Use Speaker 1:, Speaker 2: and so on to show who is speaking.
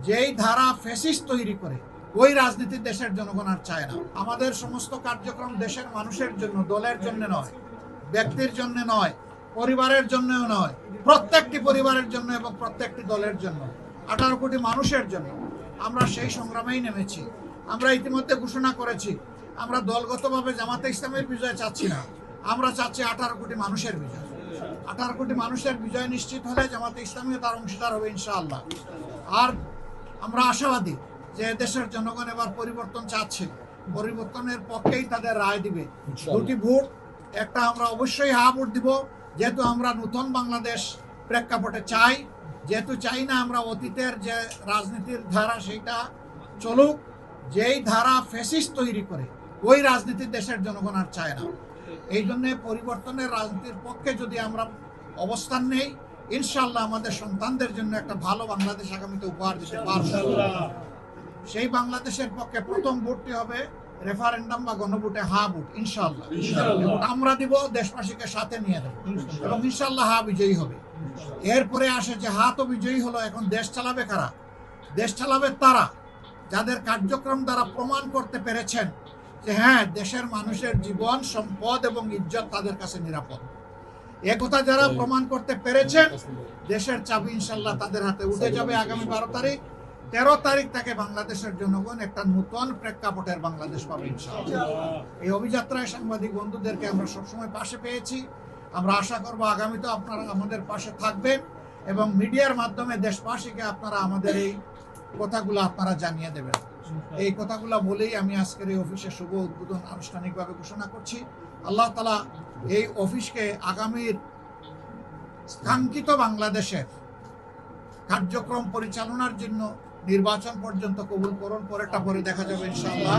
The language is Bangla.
Speaker 1: যেই ধারা ফ্যাসিস্ট তৈরি করে ওই রাজনীতি দেশের জনগণ আর চায় না। আমাদের সমস্ত কার্যক্রম দেশের মানুষের জন্য, দলের জন্য নয়, ব্যক্তির জন্য নয়, পরিবারের জন্যও নয়, প্রত্যেকটি পরিবারের জন্য এবং প্রত্যেকটি দলের জন্য, 18 কোটি মানুষের জন্য আমরা সেই সংগ্রামেই নেমেছি। আমরা ইতিমধ্যে ঘোষণা করেছি, আমরা দলগতভাবে জামাতে ইসলামের বিজয় চাচ্ছি না, আমরা চাচ্ছি 18 কোটি মানুষের বিজয়। 18 কোটি মানুষের বিজয় নিশ্চিত হলে জামাতে ইসলামীও তার অংশীদার হবে ইনশাআল্লাহ। আর আমরা আশাবাদী যে দেশের জনগণ এবার পরিবর্তন চাচ্ছে, পরিবর্তনের পক্ষেই তাদের রায় দিবে। দুটি ভোট, একটা আমরা অবশ্যই হা ভোট দিব, যেহেতু আমরা নতুন বাংলাদেশ প্রেক্ষাপটে চাই, যেহেতু চাই না আমরা অতীতের যে রাজনীতির ধারা সেইটা চলুক, যেই ধারা ফ্যাসিস্ট তৈরি করে ওই রাজনীতি দেশের জনগণ আর চায় না। এই জন্য পরিবর্তনের রাজনীতির পক্ষে যদি আমরা অবস্থান নেই, ইনশাআল্লাহ আমাদের সন্তানদের জন্য একটা ভালো বাংলাদেশ আগামীতে উপহার দিতে পারব। সেই বাংলাদেশের পক্ষে প্রথম ভোটটি হবে রেফারেন্ডাম বা গণভোটে হা ভোট ইনশাআল্লাহ। আমরা দিব, দেশবাসীকে সাথে নিয়ে দেবো এবং ইনশাআল্লাহ হা বিজয়ী হবে। এরপরে আসে যে হা তো বিজয়ী হলো, এখন দেশ চালাবে কারা? দেশ চালাবে তারা যাদের কার্যক্রম দ্বারা প্রমাণ করতে পেরেছেন যে হ্যাঁ, দেশের মানুষের জীবন, সম্পদ এবং ইজ্জত তাদের কাছে নিরাপদ। একথা যারা প্রমাণ করতে পেরেছেন, দেশের চাবি ইনশাল্লাহ তাদের হাতে উঠে যাবে। আগামী 12 তারিখ, 13 তারিখ থেকে বাংলাদেশের জনগণ একটা নতুন প্রেক্ষাপটের বাংলাদেশ পাবে ইনশাআল্লাহ। এই অভিযাত্রায় সাংবাদিক বন্ধুদেরকে আমরা সবসময় পাশে পেয়েছি। আমরা আশা করব আগামীতেও আপনারা আমাদের পাশে থাকবেন এবং মিডিয়ার মাধ্যমে দেশবাসীকে আপনারা আমাদের এই কথাগুলো আপনারা জানিয়ে দেবেন। এই কথাগুলো বলেই আমি আজকের এই অফিসের শুভ উদ্বোধন আনুষ্ঠানিকভাবে ঘোষণা করছি। আল্লাহ তাআলা এই অফিসকে আগামীর কাঙ্ক্ষিত বাংলাদেশের কার্যক্রম পরিচালনার জন্য নির্বাচন পর্যন্ত কবুল করুন। পরেরটা পরে দেখা যাবে ইনশাআল্লাহ।